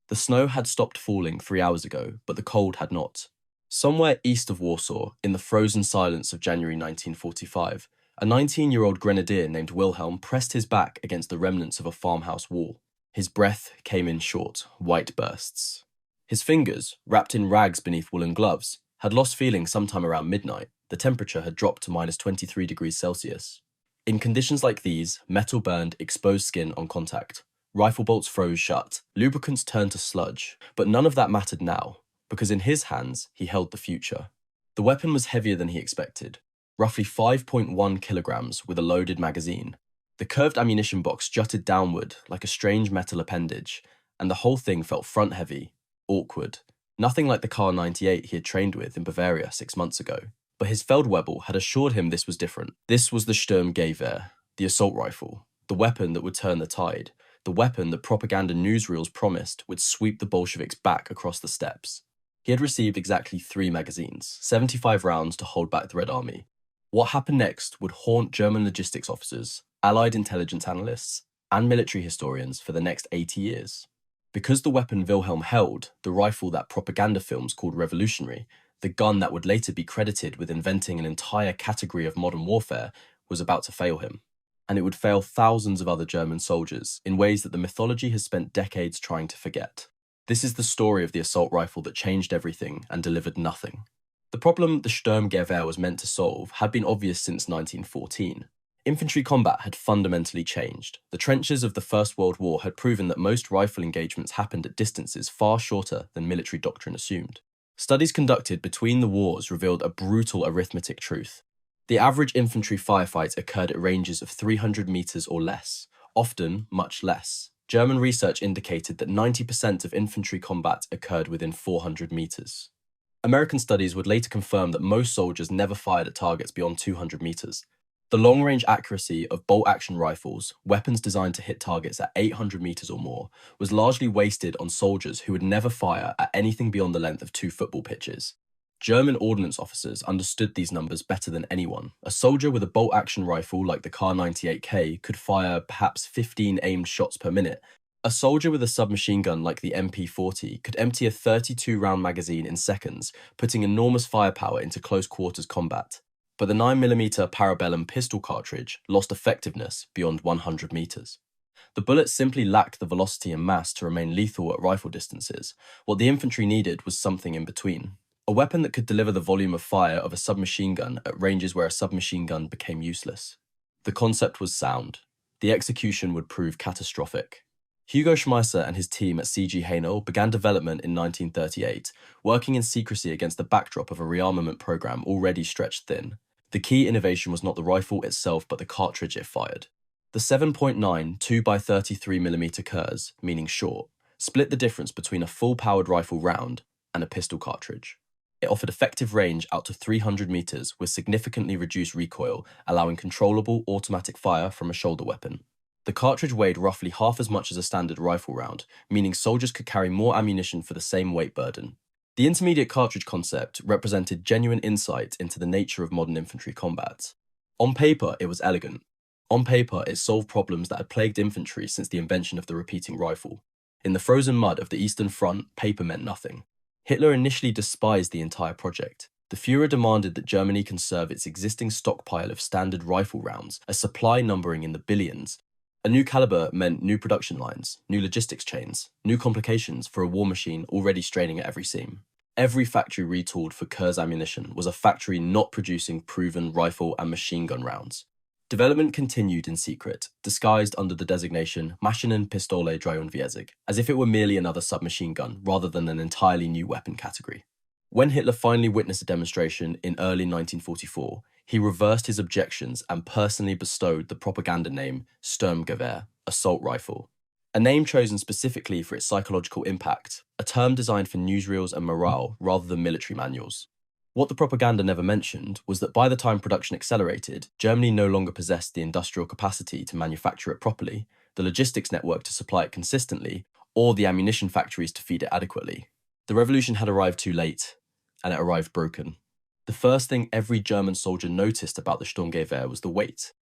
The snow had stopped falling 3 hours ago, but the cold had not. Somewhere east of Warsaw, in the frozen silence of January 1945, a 19-year-old grenadier named Wilhelm pressed his back against the remnants of a farmhouse wall. His breath came in short, white bursts. His fingers, wrapped in rags beneath woolen gloves, had lost feeling sometime around midnight. The temperature had dropped to minus 23 degrees Celsius. In conditions like these, metal burned exposed skin on contact. Rifle bolts froze shut. Lubricants turned to sludge. But none of that mattered now, because in his hands, he held the future. The weapon was heavier than he expected, roughly 5.1 kilograms with a loaded magazine. The curved ammunition box jutted downward like a strange metal appendage, and the whole thing felt front-heavy, awkward. Nothing like the Kar-98 he had trained with in Bavaria 6 months ago. But his Feldwebel had assured him this was different. This was the Sturmgewehr, the assault rifle, the weapon that would turn the tide, the weapon that propaganda newsreels promised would sweep the Bolsheviks back across the steppes. He had received exactly 3 magazines, 75 rounds to hold back the Red Army. What happened next would haunt German logistics officers, Allied intelligence analysts, and military historians for the next 80 years. Because the weapon Wilhelm held, the rifle that propaganda films called revolutionary, the gun that would later be credited with inventing an entire category of modern warfare, was about to fail him. And it would fail thousands of other German soldiers in ways that the mythology has spent decades trying to forget. This is the story of the assault rifle that changed everything and delivered nothing. The problem the Sturmgewehr was meant to solve had been obvious since 1914. Infantry combat had fundamentally changed. The trenches of the First World War had proven that most rifle engagements happened at distances far shorter than military doctrine assumed. Studies conducted between the wars revealed a brutal arithmetic truth. The average infantry firefight occurred at ranges of 300 meters or less, often much less. German research indicated that 90% of infantry combat occurred within 400 meters. American studies would later confirm that most soldiers never fired at targets beyond 200 meters. The long-range accuracy of bolt-action rifles, weapons designed to hit targets at 800 meters or more, was largely wasted on soldiers who would never fire at anything beyond the length of 2 football pitches. German ordnance officers understood these numbers better than anyone. A soldier with a bolt-action rifle like the Kar-98K could fire perhaps 15 aimed shots per minute. A soldier with a submachine gun like the MP-40 could empty a 32-round magazine in seconds, putting enormous firepower into close-quarters combat. But the 9mm Parabellum pistol cartridge lost effectiveness beyond 100 meters. The bullet simply lacked the velocity and mass to remain lethal at rifle distances. What the infantry needed was something in between. A weapon that could deliver the volume of fire of a submachine gun at ranges where a submachine gun became useless. The concept was sound. The execution would prove catastrophic. Hugo Schmeisser and his team at CG Haenel began development in 1938, working in secrecy against the backdrop of a rearmament program already stretched thin. The key innovation was not the rifle itself but the cartridge it fired. The 7.9 2x33mm Kurz, meaning short, split the difference between a full-powered rifle round and a pistol cartridge. It offered effective range out to 300 meters with significantly reduced recoil, allowing controllable automatic fire from a shoulder weapon. The cartridge weighed roughly half as much as a standard rifle round, meaning soldiers could carry more ammunition for the same weight burden. The intermediate cartridge concept represented genuine insight into the nature of modern infantry combat. On paper, it was elegant. On paper, it solved problems that had plagued infantry since the invention of the repeating rifle. In the frozen mud of the Eastern Front, paper meant nothing. Hitler initially despised the entire project. The Führer demanded that Germany conserve its existing stockpile of standard rifle rounds, a supply numbering in the billions. A new caliber meant new production lines, new logistics chains, new complications for a war machine already straining at every seam. Every factory retooled for Kurz ammunition was a factory not producing proven rifle and machine gun rounds. Development continued in secret, disguised under the designation Maschinenpistole 43, as if it were merely another submachine gun rather than an entirely new weapon category. When Hitler finally witnessed a demonstration in early 1944, he reversed his objections and personally bestowed the propaganda name Sturmgewehr, assault rifle, a name chosen specifically for its psychological impact, a term designed for newsreels and morale rather than military manuals. What the propaganda never mentioned was that by the time production accelerated, Germany no longer possessed the industrial capacity to manufacture it properly, the logistics network to supply it consistently, or the ammunition factories to feed it adequately. The revolution had arrived too late, and it arrived broken. The first thing every German soldier noticed about the Sturmgewehr was the weight.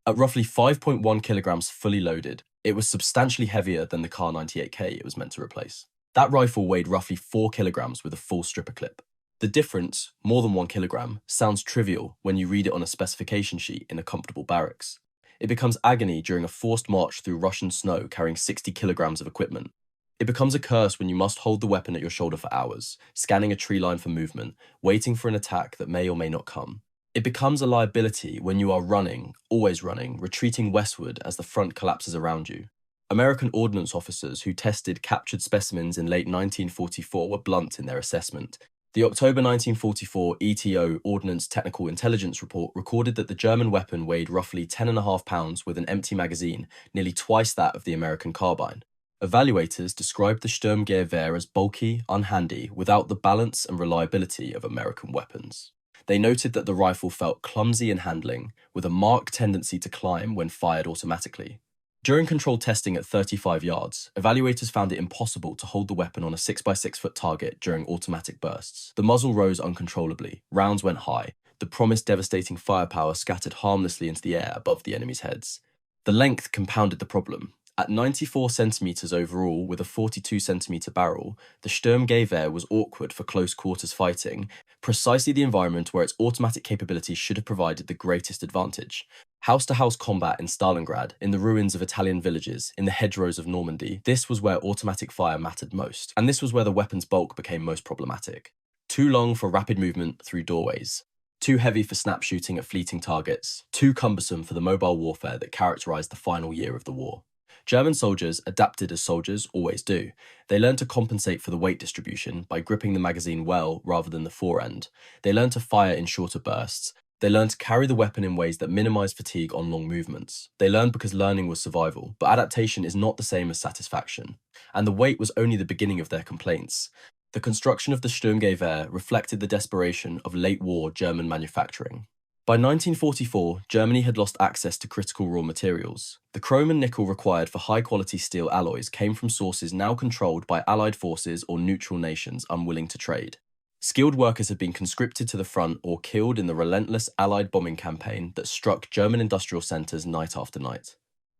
At roughly 5.1 kilograms fully loaded, it was substantially heavier than the Kar-98K it was meant to replace. That rifle weighed roughly 4 kilograms with a full stripper clip. The difference, more than 1 kilogram, sounds trivial when you read it on a specification sheet in a comfortable barracks. It becomes agony during a forced march through Russian snow carrying 60 kilograms of equipment. It becomes a curse when you must hold the weapon at your shoulder for hours, scanning a tree line for movement, waiting for an attack that may or may not come. It becomes a liability when you are running, always running, retreating westward as the front collapses around you. American ordnance officers who tested captured specimens in late 1944 were blunt in their assessment. The October 1944 ETO Ordnance Technical Intelligence Report recorded that the German weapon weighed roughly 10.5 pounds with an empty magazine, nearly twice that of the American carbine. Evaluators described the Sturmgewehr as bulky, unhandy, without the balance and reliability of American weapons. They noted that the rifle felt clumsy in handling, with a marked tendency to climb when fired automatically. During controlled testing at 35 yards, evaluators found it impossible to hold the weapon on a 6x6 foot target during automatic bursts. The muzzle rose uncontrollably, rounds went high, the promised devastating firepower scattered harmlessly into the air above the enemy's heads. The length compounded the problem. At 94 centimeters overall with a 42 centimeter barrel, the Sturmgewehr was awkward for close quarters fighting, precisely the environment where its automatic capabilities should have provided the greatest advantage. House-to-house combat in Stalingrad, in the ruins of Italian villages, in the hedgerows of Normandy, this was where automatic fire mattered most, and this was where the weapon's bulk became most problematic. Too long for rapid movement through doorways. Too heavy for snap shooting at fleeting targets. Too cumbersome for the mobile warfare that characterized the final year of the war. German soldiers, adapted as soldiers always do, they learned to compensate for the weight distribution by gripping the magazine well rather than the forend. They learned to fire in shorter bursts. They learned to carry the weapon in ways that minimize fatigue on long movements. They learned because learning was survival, but adaptation is not the same as satisfaction. And the weight was only the beginning of their complaints. The construction of the Sturmgewehr reflected the desperation of late-war German manufacturing. By 1944, Germany had lost access to critical raw materials. The chrome and nickel required for high-quality steel alloys came from sources now controlled by Allied forces or neutral nations unwilling to trade. Skilled workers had been conscripted to the front or killed in the relentless Allied bombing campaign that struck German industrial centres night after night.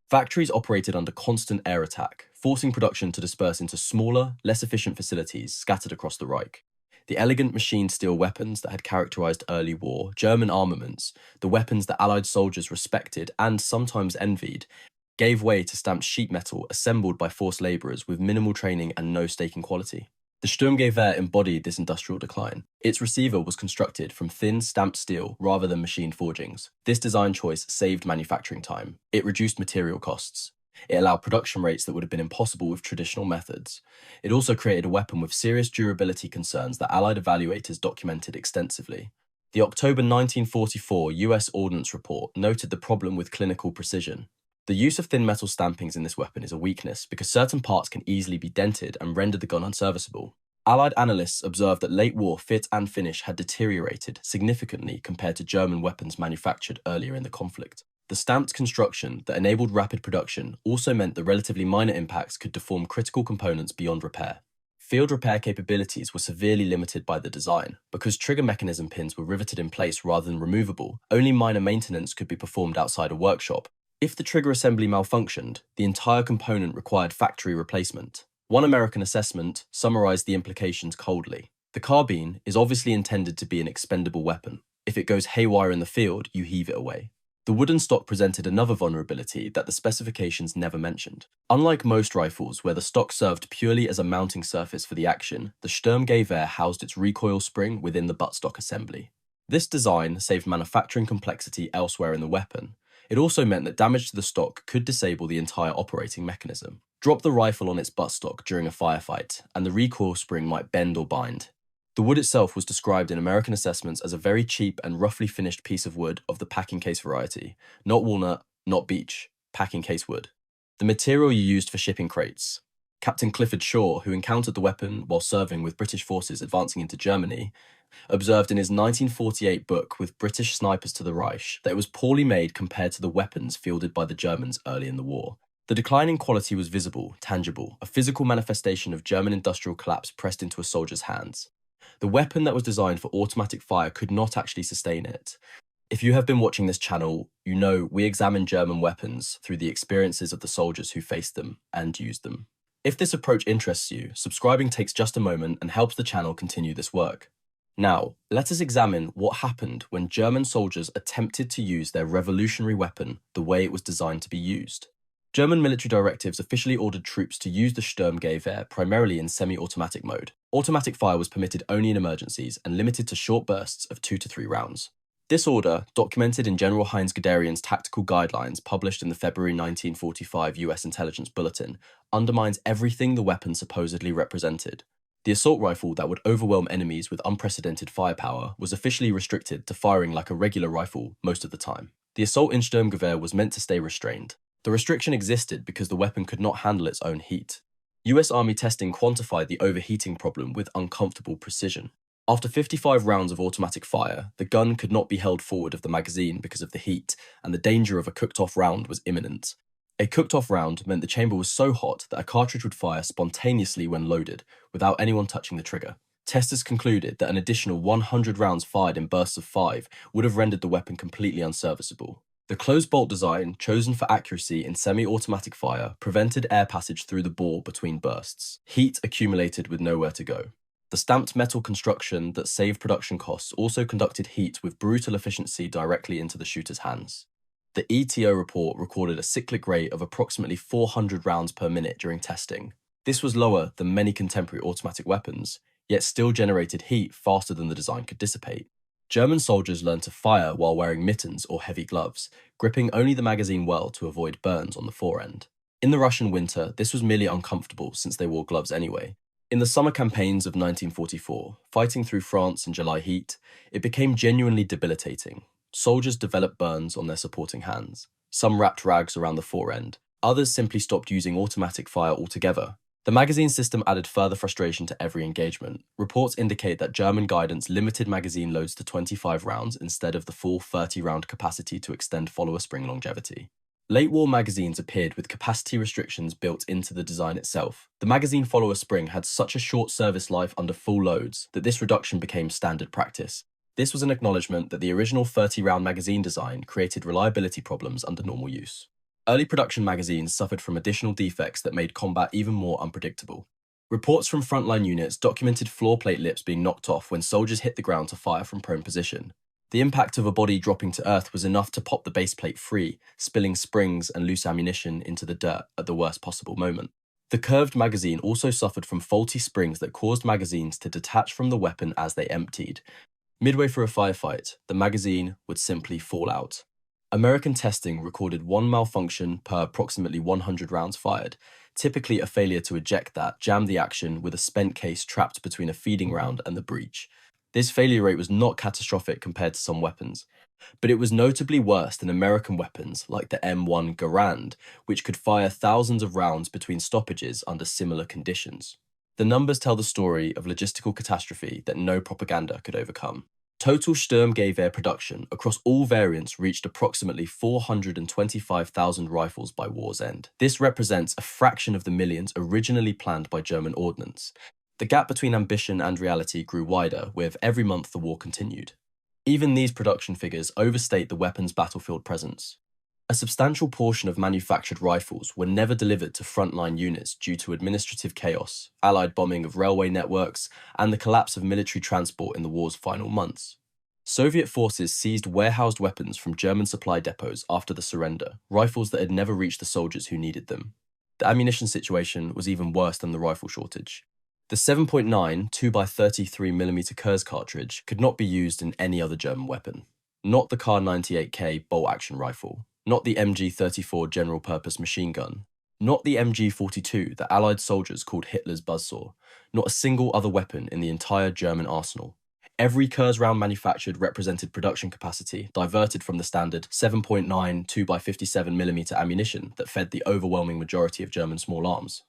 Factories operated under constant air attack, forcing production to disperse into smaller, less efficient facilities scattered across the Reich. The elegant machined steel weapons that had characterized early war, German armaments, the weapons that Allied soldiers respected and sometimes envied, gave way to stamped sheet metal assembled by forced labourers with minimal training and no stake in quality. The Sturmgewehr embodied this industrial decline. Its receiver was constructed from thin stamped steel rather than machined forgings. This design choice saved manufacturing time. It reduced material costs. It allowed production rates that would have been impossible with traditional methods. It also created a weapon with serious durability concerns that Allied evaluators documented extensively. The October 1944 US Ordnance Report noted the problem with clinical precision. The use of thin metal stampings in this weapon is a weakness because certain parts can easily be dented and render the gun unserviceable. Allied analysts observed that late war fit and finish had deteriorated significantly compared to German weapons manufactured earlier in the conflict. The stamped construction that enabled rapid production also meant that relatively minor impacts could deform critical components beyond repair. Field repair capabilities were severely limited by the design. Because trigger mechanism pins were riveted in place rather than removable, only minor maintenance could be performed outside a workshop. If the trigger assembly malfunctioned, the entire component required factory replacement. One American assessment summarized the implications coldly. The carbine is obviously intended to be an expendable weapon. If it goes haywire in the field, you heave it away. The wooden stock presented another vulnerability that the specifications never mentioned. Unlike most rifles, where the stock served purely as a mounting surface for the action, the Sturmgewehr housed its recoil spring within the buttstock assembly. This design saved manufacturing complexity elsewhere in the weapon. It also meant that damage to the stock could disable the entire operating mechanism. Drop the rifle on its buttstock during a firefight, and the recoil spring might bend or bind. The wood itself was described in American assessments as a very cheap and roughly finished piece of wood of the packing case variety. Not walnut, not beech, packing case wood. The material you used for shipping crates. Captain Clifford Shaw, who encountered the weapon while serving with British forces advancing into Germany, observed in his 1948 book With British Snipers to the Reich that it was poorly made compared to the weapons fielded by the Germans early in the war. The decline in quality was visible, tangible, a physical manifestation of German industrial collapse pressed into a soldier's hands. The weapon that was designed for automatic fire could not actually sustain it. If you have been watching this channel, you know we examine German weapons through the experiences of the soldiers who faced them and used them. If this approach interests you, subscribing takes just a moment and helps the channel continue this work. Now, let us examine what happened when German soldiers attempted to use their revolutionary weapon the way it was designed to be used. German military directives officially ordered troops to use the Sturmgewehr primarily in semi-automatic mode. Automatic fire was permitted only in emergencies and limited to short bursts of 2 to 3 rounds. This order, documented in General Heinz Guderian's tactical guidelines published in the February 1945 US intelligence bulletin, undermines everything the weapon supposedly represented. The assault rifle that would overwhelm enemies with unprecedented firepower was officially restricted to firing like a regular rifle most of the time. The assault in Sturmgewehr was meant to stay restrained. The restriction existed because the weapon could not handle its own heat. US Army testing quantified the overheating problem with uncomfortable precision. After 55 rounds of automatic fire, the gun could not be held forward of the magazine because of the heat, and the danger of a cooked-off round was imminent. A cooked-off round meant the chamber was so hot that a cartridge would fire spontaneously when loaded, without anyone touching the trigger. Testers concluded that an additional 100 rounds fired in bursts of 5 would have rendered the weapon completely unserviceable. The closed bolt design, chosen for accuracy in semi-automatic fire, prevented air passage through the bore between bursts. Heat accumulated with nowhere to go. The stamped metal construction that saved production costs also conducted heat with brutal efficiency directly into the shooter's hands. The ETO report recorded a cyclic rate of approximately 400 rounds per minute during testing. This was lower than many contemporary automatic weapons, yet still generated heat faster than the design could dissipate. German soldiers learned to fire while wearing mittens or heavy gloves, gripping only the magazine well to avoid burns on the forend. In the Russian winter, this was merely uncomfortable since they wore gloves anyway. In the summer campaigns of 1944, fighting through France in July heat, it became genuinely debilitating. Soldiers developed burns on their supporting hands. Some wrapped rags around the forend. Others simply stopped using automatic fire altogether. The magazine system added further frustration to every engagement. Reports indicate that German guidance limited magazine loads to 25 rounds instead of the full 30-round capacity to extend follower spring longevity. Late war magazines appeared with capacity restrictions built into the design itself. The magazine follower spring had such a short service life under full loads that this reduction became standard practice. This was an acknowledgement that the original 30-round magazine design created reliability problems under normal use. Early production magazines suffered from additional defects that made combat even more unpredictable. Reports from frontline units documented floor plate lips being knocked off when soldiers hit the ground to fire from prone position. The impact of a body dropping to earth was enough to pop the base plate free, spilling springs and loose ammunition into the dirt at the worst possible moment. The curved magazine also suffered from faulty springs that caused magazines to detach from the weapon as they emptied. Midway through a firefight, the magazine would simply fall out. American testing recorded one malfunction per approximately 100 rounds fired, typically a failure to eject that jammed the action with a spent case trapped between a feeding round and the breech. This failure rate was not catastrophic compared to some weapons, but it was notably worse than American weapons like the M1 Garand, which could fire thousands of rounds between stoppages under similar conditions. The numbers tell the story of logistical catastrophe that no propaganda could overcome. Total Sturmgewehr production across all variants reached approximately 425,000 rifles by war's end. This represents a fraction of the millions originally planned by German Ordnance. The gap between ambition and reality grew wider with every month the war continued. Even these production figures overstate the weapon's battlefield presence. A substantial portion of manufactured rifles were never delivered to frontline units due to administrative chaos, Allied bombing of railway networks, and the collapse of military transport in the war's final months. Soviet forces seized warehoused weapons from German supply depots after the surrender, rifles that had never reached the soldiers who needed them. The ammunition situation was even worse than the rifle shortage. The 7.9 2x33mm Kurz cartridge could not be used in any other German weapon. Not the Kar 98K bolt-action rifle, not the MG34 general-purpose machine gun, not the MG42 that Allied soldiers called Hitler's buzzsaw, not a single other weapon in the entire German arsenal. Every Kurz round manufactured represented production capacity diverted from the standard 7.9 2x57mm ammunition that fed the overwhelming majority of German small arms.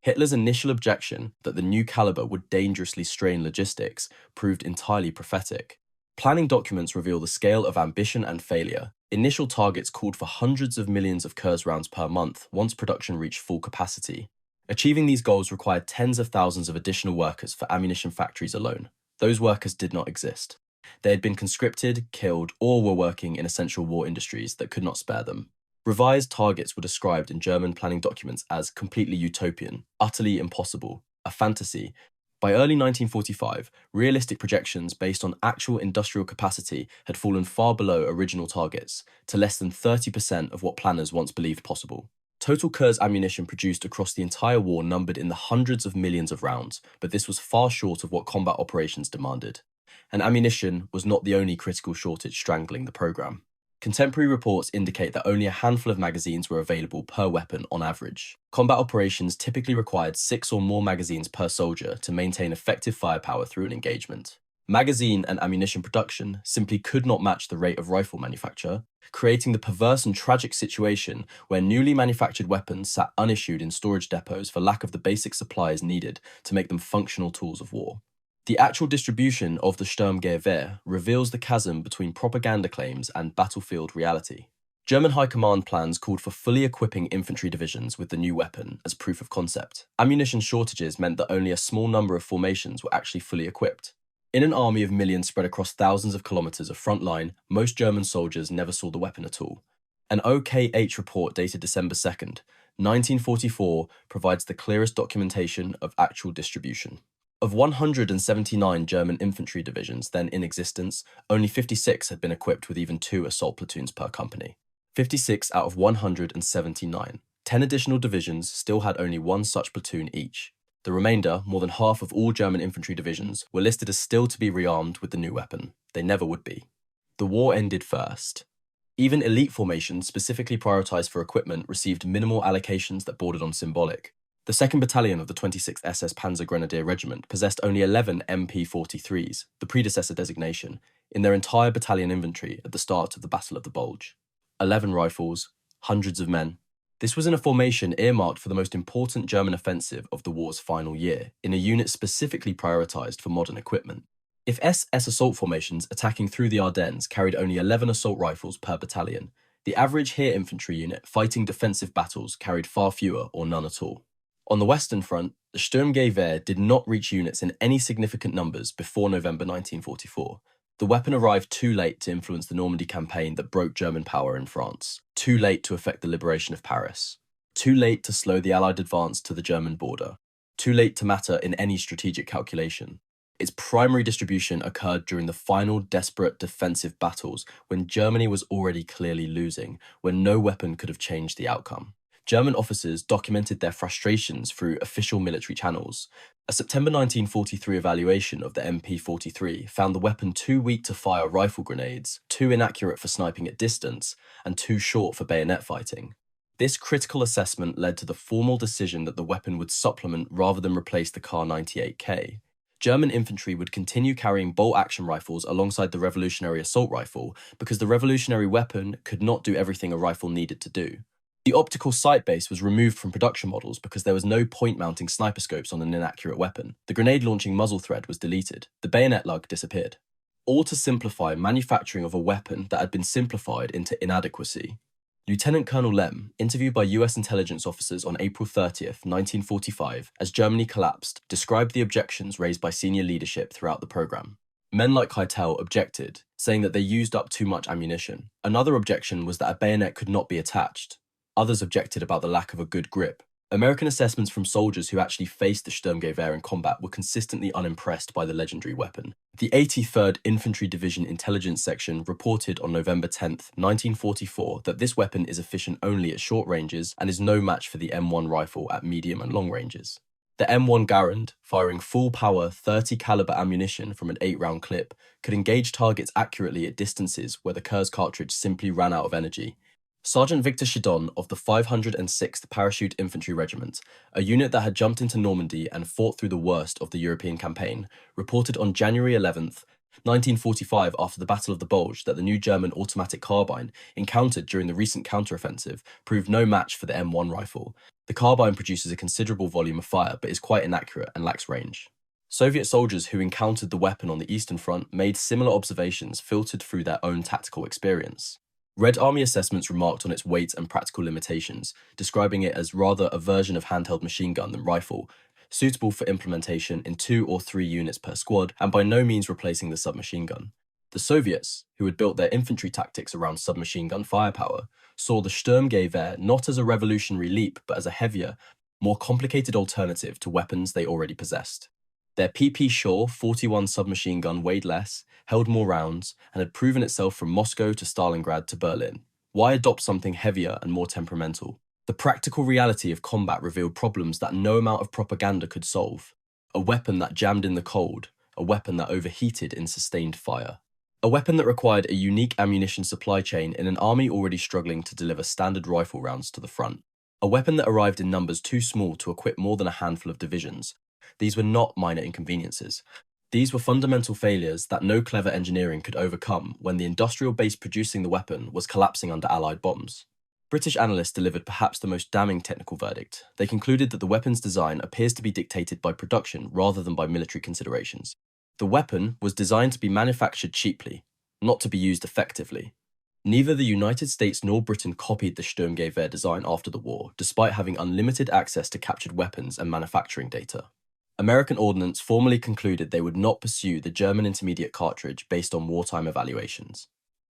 Hitler's initial objection that the new caliber would dangerously strain logistics proved entirely prophetic. Planning documents reveal the scale of ambition and failure. Initial targets called for hundreds of millions of Kurz rounds per month once production reached full capacity. Achieving these goals required tens of thousands of additional workers for ammunition factories alone. Those workers did not exist. They had been conscripted, killed, or were working in essential war industries that could not spare them. Revised targets were described in German planning documents as completely utopian, utterly impossible, a fantasy. By early 1945, realistic projections based on actual industrial capacity had fallen far below original targets, to less than 30% of what planners once believed possible. Total Kurz ammunition produced across the entire war numbered in the hundreds of millions of rounds, but this was far short of what combat operations demanded. And ammunition was not the only critical shortage strangling the program. Contemporary reports indicate that only a handful of magazines were available per weapon on average. Combat operations typically required 6 or more magazines per soldier to maintain effective firepower through an engagement. Magazine and ammunition production simply could not match the rate of rifle manufacture, creating the perverse and tragic situation where newly manufactured weapons sat unissued in storage depots for lack of the basic supplies needed to make them functional tools of war. The actual distribution of the Sturmgewehr reveals the chasm between propaganda claims and battlefield reality. German high command plans called for fully equipping infantry divisions with the new weapon as proof of concept. Ammunition shortages meant that only a small number of formations were actually fully equipped. In an army of millions spread across thousands of kilometers of front line, most German soldiers never saw the weapon at all. An OKH report dated December 2nd, 1944 provides the clearest documentation of actual distribution. Of 179 German infantry divisions then in existence, only 56 had been equipped with even 2 assault platoons per company. 56 out of 179. 10 additional divisions still had only 1 such platoon each. The remainder, more than half of all German infantry divisions, were listed as still to be rearmed with the new weapon. They never would be. The war ended first. Even elite formations specifically prioritized for equipment received minimal allocations that bordered on symbolic. The 2nd Battalion of the 26th SS Panzer Grenadier Regiment possessed only 11 MP-43s, the predecessor designation, in their entire battalion inventory at the start of the Battle of the Bulge. 11 rifles, hundreds of men. This was in a formation earmarked for the most important German offensive of the war's final year, in a unit specifically prioritized for modern equipment. If SS assault formations attacking through the Ardennes carried only 11 assault rifles per battalion, the average Heer infantry unit fighting defensive battles carried far fewer or none at all. On the Western Front, the Sturmgewehr did not reach units in any significant numbers before November 1944. The weapon arrived too late to influence the Normandy campaign that broke German power in France, too late to affect the liberation of Paris, too late to slow the Allied advance to the German border, too late to matter in any strategic calculation. Its primary distribution occurred during the final desperate defensive battles when Germany was already clearly losing, when no weapon could have changed the outcome. German officers documented their frustrations through official military channels. A September 1943 evaluation of the MP-43 found the weapon too weak to fire rifle grenades, too inaccurate for sniping at distance, and too short for bayonet fighting. This critical assessment led to the formal decision that the weapon would supplement rather than replace the Kar 98K. German infantry would continue carrying bolt-action rifles alongside the revolutionary assault rifle because the revolutionary weapon could not do everything a rifle needed to do. The optical sight base was removed from production models because there was no point-mounting sniper scopes on an inaccurate weapon. The grenade-launching muzzle thread was deleted. The bayonet lug disappeared. All to simplify manufacturing of a weapon that had been simplified into inadequacy. Lieutenant Colonel Lem, interviewed by US intelligence officers on April 30th, 1945, as Germany collapsed, described the objections raised by senior leadership throughout the program. Men like Keitel objected, saying that they used up too much ammunition. Another objection was that a bayonet could not be attached. Others objected about the lack of a good grip. American assessments from soldiers who actually faced the Sturmgewehr in combat were consistently unimpressed by the legendary weapon. The 83rd Infantry Division Intelligence Section reported on November 10, 1944, that this weapon is efficient only at short ranges and is no match for the M1 rifle at medium and long ranges. The M1 Garand, firing full-power 30 caliber ammunition from an 8-round clip, could engage targets accurately at distances where the Kurz cartridge simply ran out of energy. Sergeant Victor Chidon of the 506th Parachute Infantry Regiment, a unit that had jumped into Normandy and fought through the worst of the European campaign, reported on January 11th, 1945 after the Battle of the Bulge that the new German automatic carbine, encountered during the recent counteroffensive, proved no match for the M1 rifle. The carbine produces a considerable volume of fire but is quite inaccurate and lacks range. Soviet soldiers who encountered the weapon on the Eastern Front made similar observations filtered through their own tactical experience. Red Army assessments remarked on its weight and practical limitations, describing it as rather a version of handheld machine gun than rifle, suitable for implementation in 2 or 3 units per squad and by no means replacing the submachine gun. The Soviets, who had built their infantry tactics around submachine gun firepower, saw the Sturmgewehr not as a revolutionary leap but as a heavier, more complicated alternative to weapons they already possessed. Their PP Shaw 41 submachine gun weighed less, held more rounds, and had proven itself from Moscow to Stalingrad to Berlin. Why adopt something heavier and more temperamental? The practical reality of combat revealed problems that no amount of propaganda could solve. A weapon that jammed in the cold, a weapon that overheated in sustained fire. A weapon that required a unique ammunition supply chain in an army already struggling to deliver standard rifle rounds to the front. A weapon that arrived in numbers too small to equip more than a handful of divisions. These were not minor inconveniences. These were fundamental failures that no clever engineering could overcome when the industrial base producing the weapon was collapsing under Allied bombs. British analysts delivered perhaps the most damning technical verdict. They concluded that the weapon's design appears to be dictated by production rather than by military considerations. The weapon was designed to be manufactured cheaply, not to be used effectively. Neither the United States nor Britain copied the Sturmgewehr design after the war, despite having unlimited access to captured weapons and manufacturing data. American Ordnance formally concluded they would not pursue the German intermediate cartridge based on wartime evaluations.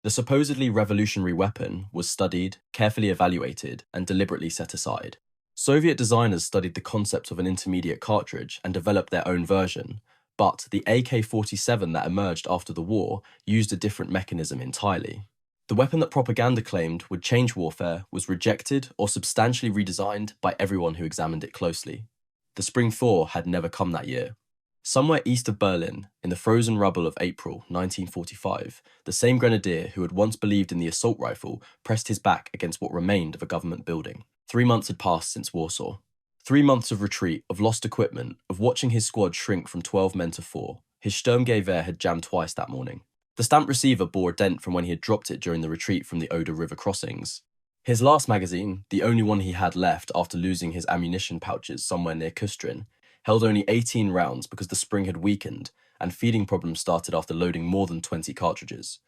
The supposedly revolutionary weapon was studied, carefully evaluated, and deliberately set aside. Soviet designers studied the concept of an intermediate cartridge and developed their own version, but the AK-47 that emerged after the war used a different mechanism entirely. The weapon that propaganda claimed would change warfare was rejected or substantially redesigned by everyone who examined it closely. The spring thaw had never come that year. Somewhere east of Berlin, in the frozen rubble of April 1945, the same grenadier who had once believed in the assault rifle pressed his back against what remained of a government building. 3 months had passed since Warsaw. 3 months of retreat, of lost equipment, of watching his squad shrink from 12 men to 4. His Sturmgewehr had jammed twice that morning. The stamped receiver bore a dent from when he had dropped it during the retreat from the Oder River crossings. His last magazine, the only one he had left after losing his ammunition pouches somewhere near Kustrin, held only 18 rounds because the spring had weakened, and feeding problems started after loading more than 20 cartridges.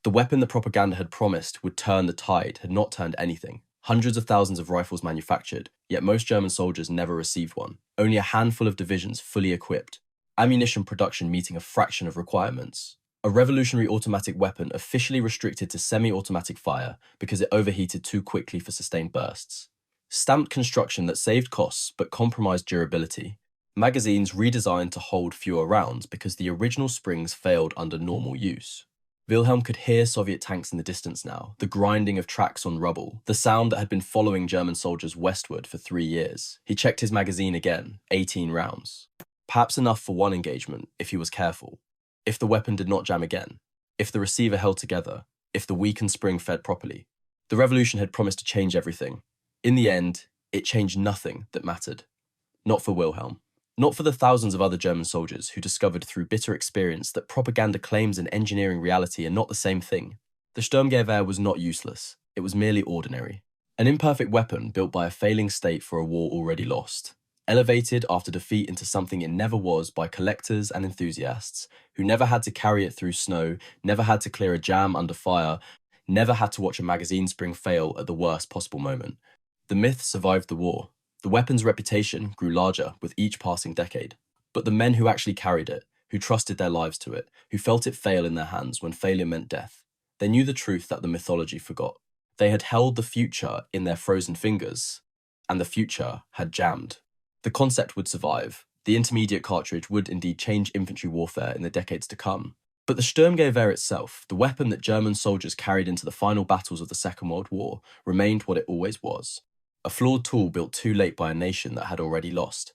The weapon the propaganda had promised would turn the tide had not turned anything. Hundreds of thousands of rifles manufactured, yet most German soldiers never received one. Only a handful of divisions fully equipped. Ammunition production meeting a fraction of requirements. A revolutionary automatic weapon officially restricted to semi-automatic fire because it overheated too quickly for sustained bursts. Stamped construction that saved costs but compromised durability. Magazines redesigned to hold fewer rounds because the original springs failed under normal use. Wilhelm could hear Soviet tanks in the distance now, the grinding of tracks on rubble, the sound that had been following German soldiers westward for 3 years. He checked his magazine again, 18 rounds. Perhaps enough for one engagement, if he was careful. If the weapon did not jam again. If the receiver held together. If the weakened spring fed properly. The revolution had promised to change everything. In the end, it changed nothing that mattered. Not for Wilhelm. Not for the thousands of other German soldiers who discovered through bitter experience that propaganda claims and engineering reality are not the same thing. The Sturmgewehr was not useless, it was merely ordinary. An imperfect weapon built by a failing state for a war already lost. Elevated after defeat into something it never was by collectors and enthusiasts, who never had to carry it through snow, never had to clear a jam under fire, never had to watch a magazine spring fail at the worst possible moment. The myth survived the war. The weapon's reputation grew larger with each passing decade. But the men who actually carried it, who trusted their lives to it, who felt it fail in their hands when failure meant death, they knew the truth that the mythology forgot. They had held the future in their frozen fingers, and the future had jammed. The concept would survive. The intermediate cartridge would indeed change infantry warfare in the decades to come. But the Sturmgewehr itself, the weapon that German soldiers carried into the final battles of the Second World War, remained what it always was. A flawed tool built too late by a nation that had already lost.